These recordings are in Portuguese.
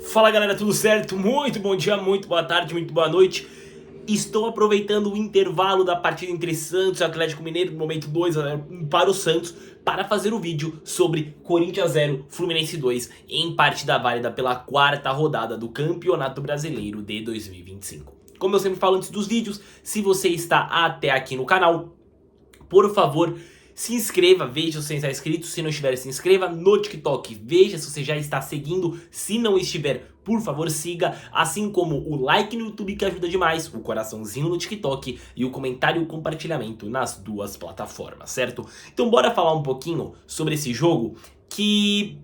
Fala galera, tudo certo? Muito bom dia, muito boa tarde, muito boa noite. Estou aproveitando o intervalo da partida entre Santos e Atlético Mineiro, no momento 2-0 para o Santos, para fazer o vídeo sobre Corinthians 0, Fluminense 2, em partida válida pela quarta rodada do Campeonato Brasileiro de 2025. Como eu sempre falo antes dos vídeos, se você está até aqui no canal, por favor, se inscreva, veja se você está inscrito, se não estiver, se inscreva no TikTok, veja se você já está seguindo, se não estiver, por favor siga, assim como o like no YouTube que ajuda demais, o coraçãozinho no TikTok e o comentário e o compartilhamento nas duas plataformas, certo? Então bora falar um pouquinho sobre esse jogo que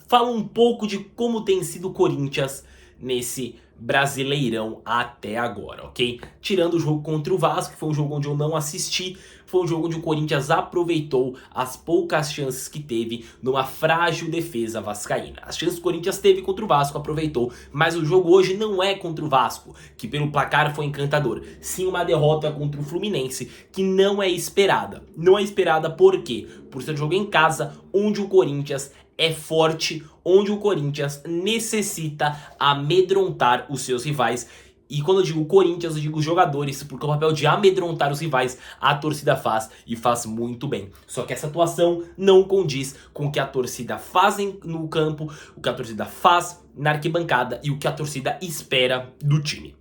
fala um pouco de como tem sido o Corinthians nesse Brasileirão até agora, ok? Tirando o jogo contra o Vasco, que foi um jogo onde eu não assisti, foi um jogo onde o Corinthians aproveitou as poucas chances que teve numa frágil defesa vascaína. As chances que o Corinthians teve contra o Vasco aproveitou, mas o jogo hoje não é contra o Vasco, que pelo placar foi encantador. Sim, uma derrota contra o Fluminense, que não é esperada. Não é esperada por quê? Por ser um jogo em casa, onde o Corinthians é forte, onde o Corinthians necessita amedrontar os seus rivais. E quando eu digo Corinthians, eu digo jogadores, porque o papel de amedrontar os rivais a torcida faz, e faz muito bem. Só que essa atuação não condiz com o que a torcida faz no campo, o que a torcida faz na arquibancada e o que a torcida espera do time.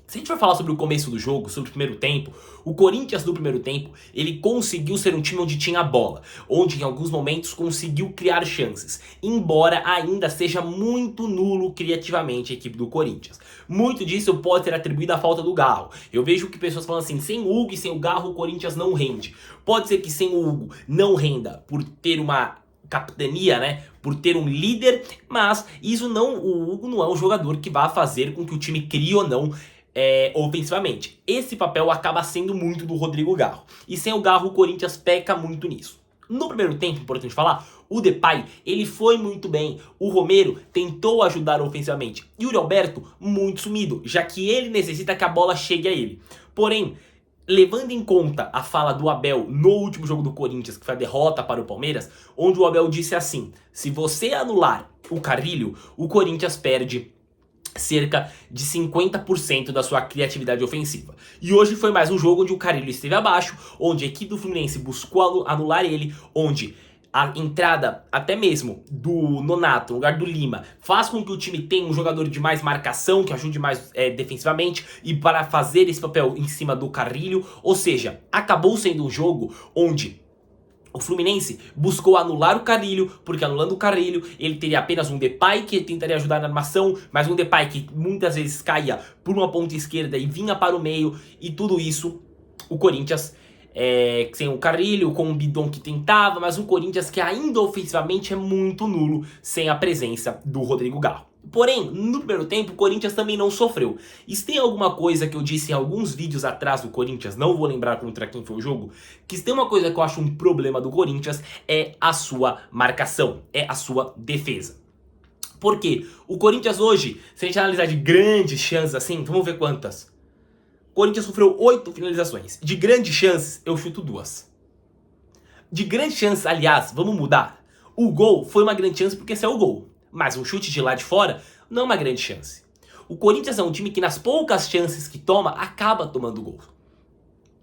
Se a gente vai falar sobre o começo do jogo, sobre o primeiro tempo, o Corinthians no primeiro tempo, ele conseguiu ser um time onde tinha a bola, onde em alguns momentos conseguiu criar chances, embora ainda seja muito nulo criativamente a equipe do Corinthians. Muito disso pode ser atribuído à falta do Garro. Eu vejo que pessoas falam assim, sem o Hugo e sem o Garro o Corinthians não rende. Pode ser que sem o Hugo não renda por ter uma capitania, né, por ter um líder, mas o Hugo não é um jogador que vai fazer com que o time crie ou não ofensivamente. Esse papel acaba sendo muito do Rodrigo Garro. E sem o Garro, o Corinthians peca muito nisso. No primeiro tempo, importante falar, o Depay, ele foi muito bem. O Romero tentou ajudar ofensivamente. E o Alberto, muito sumido, já que ele necessita que a bola chegue a ele. Porém, levando em conta a fala do Abel no último jogo do Corinthians, que foi a derrota para o Palmeiras, onde o Abel disse assim, se você anular o Carrilho, o Corinthians perde cerca de 50% da sua criatividade ofensiva. E hoje foi mais um jogo onde o Carrilho esteve abaixo, onde a equipe do Fluminense buscou anular ele, onde a entrada até mesmo do Nonato no lugar do Lima faz com que o time tenha um jogador de mais marcação, que ajude mais defensivamente, e para fazer esse papel em cima do Carrilho, ou seja, acabou sendo um jogo onde o Fluminense buscou anular o Carrilho, porque anulando o Carrilho, ele teria apenas um Depay que tentaria ajudar na armação, mas um Depay que muitas vezes caía por uma ponta esquerda e vinha para o meio, e tudo isso, o Corinthians, sem o Carrilho, com o Bidon que tentava, mas um Corinthians que ainda ofensivamente é muito nulo, sem a presença do Rodrigo Garro. Porém, no primeiro tempo, o Corinthians também não sofreu. E se tem alguma coisa que eu disse em alguns vídeos atrás do Corinthians, não vou lembrar contra quem foi o jogo, que se tem uma coisa que eu acho um problema do Corinthians, é a sua marcação, é a sua defesa. Por quê? O Corinthians hoje, se a gente analisar de grandes chances assim, vamos ver quantas. O Corinthians sofreu 8 finalizações. De grandes chances, eu chuto 2. De grandes chances, aliás, vamos mudar. O gol foi uma grande chance porque esse é o gol. Mas um chute de lá de fora não é uma grande chance. O Corinthians é um time que nas poucas chances que toma, acaba tomando gol.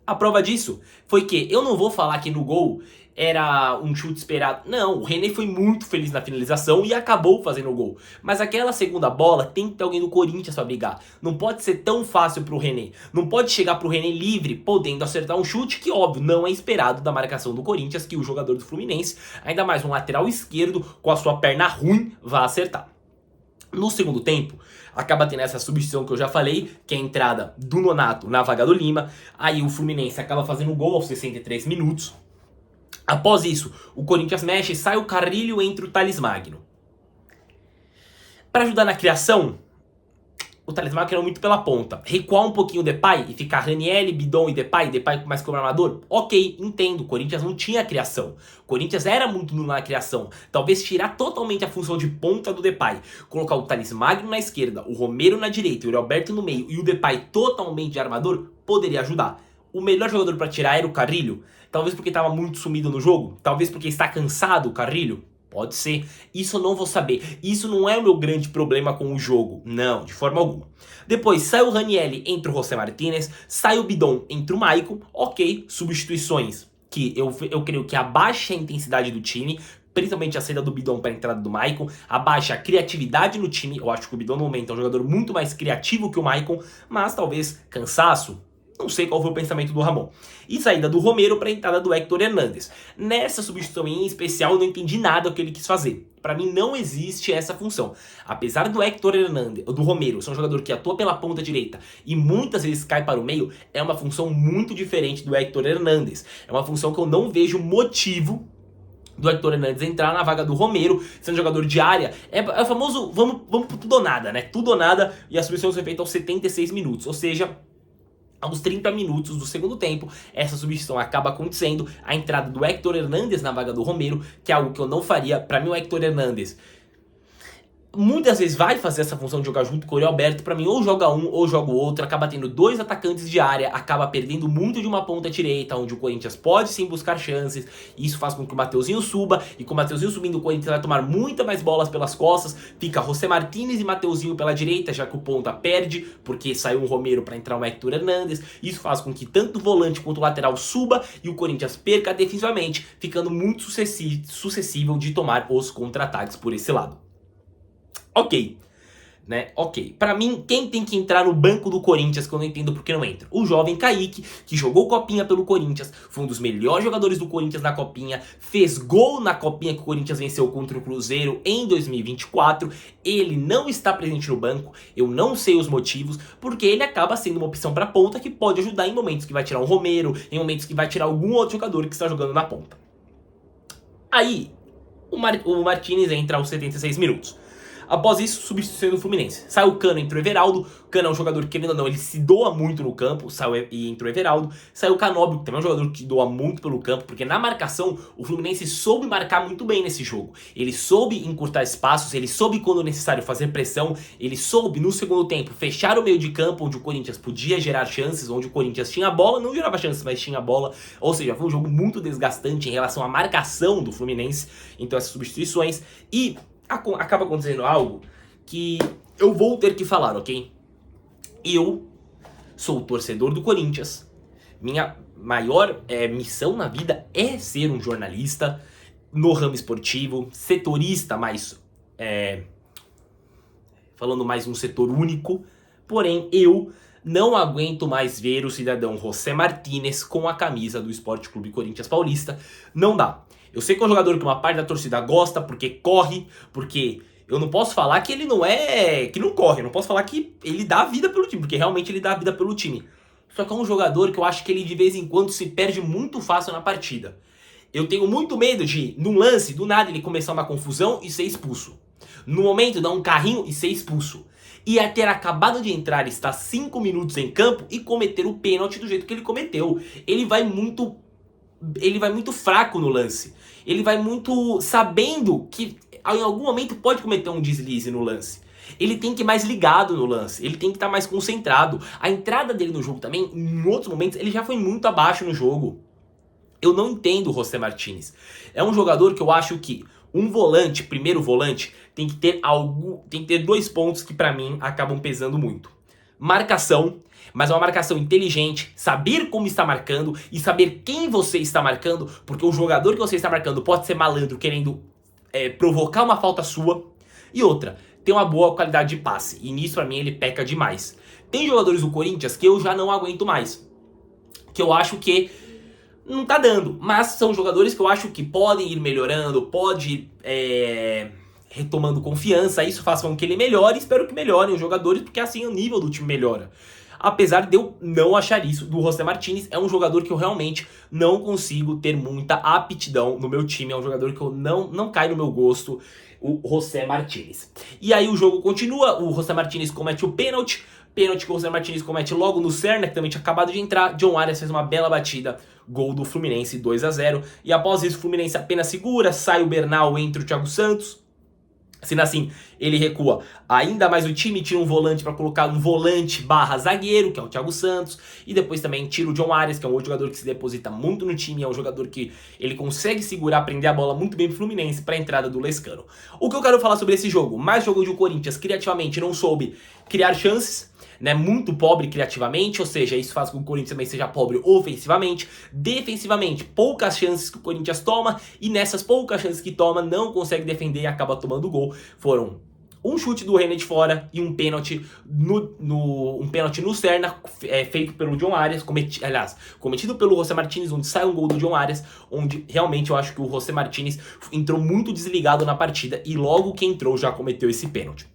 A prova disso foi que eu não vou falar que no gol era um chute esperado. Não, o René foi muito feliz na finalização e acabou fazendo o gol. Mas aquela segunda bola tem que ter alguém do Corinthians para brigar. Não pode ser tão fácil pro René. Não pode chegar pro René livre, podendo acertar um chute que, óbvio, não é esperado da marcação do Corinthians, que o jogador do Fluminense, ainda mais um lateral esquerdo, com a sua perna ruim, vai acertar. No segundo tempo, acaba tendo essa substituição que eu já falei, que é a entrada do Nonato na vaga do Lima. Aí o Fluminense acaba fazendo o gol aos 63 minutos. Após isso, o Corinthians mexe, sai o Carrilho, entra o Thales Magno. Para ajudar na criação, o Thales Magno muito pela ponta. Recuar um pouquinho o Depay e ficar Ranieri, Bidon e Depay mais como armador? Ok, entendo. O Corinthians não tinha criação. O Corinthians era muito nulo na criação. Talvez tirar totalmente a função de ponta do Depay. Colocar o Thales Magno na esquerda, o Romero na direita, o Alberto no meio e o Depay totalmente de armador poderia ajudar. O melhor jogador para tirar era o Carrilho? Talvez porque estava muito sumido no jogo? Talvez porque está cansado o Carrilho? Pode ser. Isso eu não vou saber. Isso não é o meu grande problema com o jogo. Não, de forma alguma. Depois sai o Ranieri, entra o José Martínez, sai o Bidon, entra o Maicon. Ok, substituições que eu creio que abaixa a intensidade do time, principalmente a saída do Bidon para a entrada do Maicon, abaixa a criatividade no time. Eu acho que o Bidon no momento é um jogador muito mais criativo que o Maicon, mas talvez cansaço. Não sei qual foi o pensamento do Ramon. E saída do Romero para a entrada do Héctor Hernández. Nessa substituição em especial eu não entendi nada do que ele quis fazer. Para mim não existe essa função. Apesar do Héctor Hernández, do Romero, ser um jogador que atua pela ponta direita e muitas vezes cai para o meio, é uma função muito diferente do Héctor Hernández. É uma função que eu não vejo motivo do Héctor Hernández entrar na vaga do Romero, sendo jogador de área. É o famoso vamos pro tudo ou nada, né? Tudo ou nada, e a substituição foi feita aos 76 minutos. Ou seja, aos 30 minutos do segundo tempo, essa substituição acaba acontecendo, a entrada do Héctor Hernández na vaga do Romero, que é algo que eu não faria. Para mim o Héctor Hernández muitas vezes vai fazer essa função de jogar junto com o Yuri Alberto. Pra mim, ou joga um ou joga o outro, acaba tendo dois atacantes de área, acaba perdendo muito de uma ponta direita, onde o Corinthians pode sim buscar chances. Isso faz com que o Mateuzinho suba, e com o Mateuzinho subindo, o Corinthians vai tomar muita mais bolas pelas costas. Fica José Martínez e Mateuzinho pela direita, já que o ponta perde, porque saiu um Romero para entrar o Héctor Hernández. Isso faz com que tanto o volante quanto o lateral suba e o Corinthians perca defensivamente, ficando muito suscetível de tomar os contra-ataques por esse lado. Ok, né? Ok. Pra mim, quem tem que entrar no banco do Corinthians, que eu não entendo por que não entra? O jovem Kaique, que jogou Copinha pelo Corinthians, foi um dos melhores jogadores do Corinthians na Copinha, fez gol na Copinha que o Corinthians venceu contra o Cruzeiro em 2024. Ele não está presente no banco, eu não sei os motivos, porque ele acaba sendo uma opção pra ponta que pode ajudar em momentos que vai tirar um Romero, em momentos que vai tirar algum outro jogador que está jogando na ponta. Aí, o Martínez entra aos 76 minutos. Após isso, substituição do Fluminense. Sai o Cano, entra o Everaldo. O Cano é um jogador que, querendo ou não, ele se doa muito no campo. Saiu e entra o Everaldo. Sai o Canóbio, que também é um jogador que doa muito pelo campo, porque na marcação, o Fluminense soube marcar muito bem nesse jogo. Ele soube encurtar espaços, ele soube, quando necessário, fazer pressão. Ele soube, no segundo tempo, fechar o meio de campo, onde o Corinthians podia gerar chances, onde o Corinthians tinha a bola, não gerava chances, mas tinha a bola. Ou seja, foi um jogo muito desgastante em relação à marcação do Fluminense. Então, essas substituições. E acaba acontecendo algo que eu vou ter que falar, ok? Eu sou torcedor do Corinthians. Minha maior missão na vida é ser um jornalista no ramo esportivo, setorista, mas falando mais um setor único. Porém, eu não aguento mais ver o cidadão José Martínez com a camisa do Sport Clube Corinthians Paulista. Não dá. Eu sei que é um jogador que uma parte da torcida gosta, porque corre, porque eu não posso falar que ele que não corre, eu não posso falar que ele dá a vida pelo time, porque realmente ele dá a vida pelo time. Só que é um jogador que eu acho que ele de vez em quando se perde muito fácil na partida. Eu tenho muito medo de, num lance, do nada ele começar uma confusão e ser expulso. No momento, dar um carrinho e ser expulso. E a ter acabado de entrar, estar 5 minutos em campo e cometer o pênalti do jeito que ele cometeu. Ele vai muito fraco no lance. Ele vai muito sabendo que em algum momento pode cometer um deslize no lance. Ele tem que ir mais ligado no lance. Ele tem que estar mais concentrado. A entrada dele no jogo também, em outros momentos, ele já foi muito abaixo no jogo. Eu não entendo o José Martínez. É um jogador que eu acho que um volante, primeiro volante, tem que ter 2 pontos que pra mim acabam pesando muito. Marcação, mas é uma marcação inteligente, saber como está marcando e saber quem você está marcando, porque o jogador que você está marcando pode ser malandro querendo provocar uma falta sua. E outra, tem uma boa qualidade de passe, e nisso pra mim ele peca demais. Tem jogadores do Corinthians que eu já não aguento mais, que eu acho que não tá dando, mas são jogadores que eu acho que podem ir melhorando, pode retomando confiança. Isso faz com que ele melhore, espero que melhorem os jogadores, porque assim o nível do time melhora. Apesar de eu não achar isso do José Martínez, é um jogador que eu realmente não consigo ter muita aptidão no meu time, é um jogador que eu não cai no meu gosto, o José Martínez. E aí o jogo continua, o José Martínez comete o pênalti que o José Martínez comete logo no Serna, que também tinha acabado de entrar. John Arias fez uma bela batida, gol do Fluminense, 2 a 0. E após isso o Fluminense apenas segura, sai o Bernal, entra o Thiago Santos. Sendo assim, ele recua ainda mais o time, tira um volante para colocar um volante barra zagueiro, que é o Thiago Santos, e depois também tira o John Arias, que é um outro jogador que se deposita muito no time, é um jogador que ele consegue segurar, prender a bola muito bem pro Fluminense para a entrada do Lescano. O que eu quero falar sobre esse jogo? Mais jogo de o Corinthians criativamente não soube criar chances, né, muito pobre criativamente, ou seja, isso faz com que o Corinthians também seja pobre ofensivamente. Defensivamente, poucas chances que o Corinthians toma, e nessas poucas chances que toma, não consegue defender e acaba tomando gol. Foram um chute do René de fora e um pênalti no Serna, feito pelo John Arias, cometido pelo José Martínez, onde sai um gol do John Arias, onde realmente eu acho que o José Martínez entrou muito desligado na partida e logo que entrou já cometeu esse pênalti.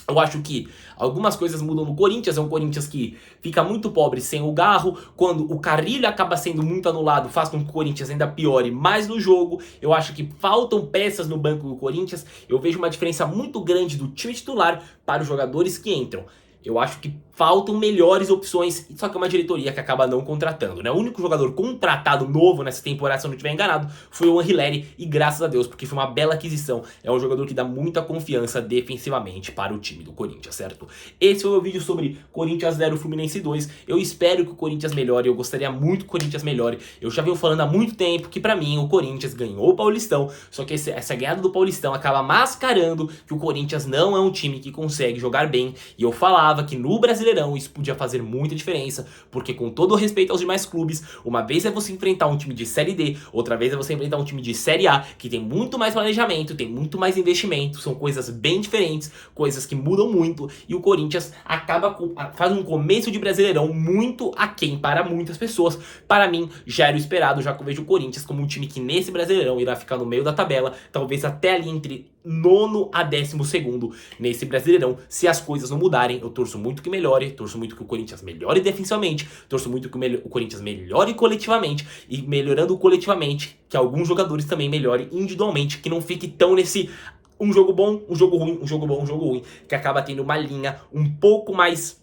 Eu acho que algumas coisas mudam no Corinthians, é um Corinthians que fica muito pobre sem o Garro, quando o Carrilho acaba sendo muito anulado, faz com que o Corinthians ainda piore mais no jogo. Eu acho que faltam peças no banco do Corinthians, eu vejo uma diferença muito grande do time titular para os jogadores que entram. Eu acho que faltam melhores opções, só que é uma diretoria que acaba não contratando, né? O único jogador contratado novo nessa temporada, se eu não estiver enganado, foi o Anrileri, e graças a Deus, porque foi uma bela aquisição. É um jogador que dá muita confiança defensivamente para o time do Corinthians, certo? Esse foi o meu vídeo sobre Corinthians 0, Fluminense 2. Eu espero que o Corinthians melhore, eu gostaria muito que o Corinthians melhore. Eu já venho falando há muito tempo que pra mim o Corinthians ganhou o Paulistão, só que essa ganhada do Paulistão acaba mascarando que o Corinthians não é um time que consegue jogar bem, e eu falava que no Brasileirão isso podia fazer muita diferença, porque com todo o respeito aos demais clubes, uma vez é você enfrentar um time de Série D, outra vez é você enfrentar um time de Série A, que tem muito mais planejamento, tem muito mais investimento, são coisas bem diferentes, coisas que mudam muito, e o Corinthians faz um começo de Brasileirão muito aquém para muitas pessoas. Para mim, já era o esperado, já que eu vejo o Corinthians como um time que nesse Brasileirão irá ficar no meio da tabela, talvez até ali entre nono a 12º nesse Brasileirão, se as coisas não mudarem. Eu torço muito que melhore, torço muito que o Corinthians melhore defensivamente, torço muito que o Corinthians melhore coletivamente, e melhorando coletivamente, que alguns jogadores também melhorem individualmente, que não fique tão nesse um jogo bom, um jogo ruim, um jogo bom, um jogo ruim, que acaba tendo uma linha um pouco mais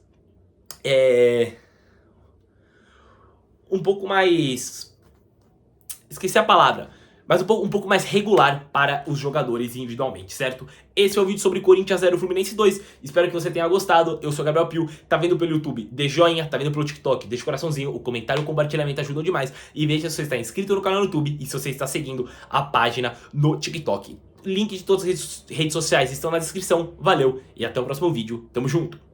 esqueci a palavra, mas um pouco mais regular para os jogadores individualmente, certo? Esse é o vídeo sobre Corinthians 0, Fluminense 2. Espero que você tenha gostado. Eu sou o Gabriel Pio. Tá vendo pelo YouTube? Deixa joinha. Tá vendo pelo TikTok? Deixa o coraçãozinho. O comentário e o compartilhamento ajudam demais. E veja se você está inscrito no canal no YouTube e se você está seguindo a página no TikTok. Link de todas as redes sociais estão na descrição. Valeu e até o próximo vídeo. Tamo junto!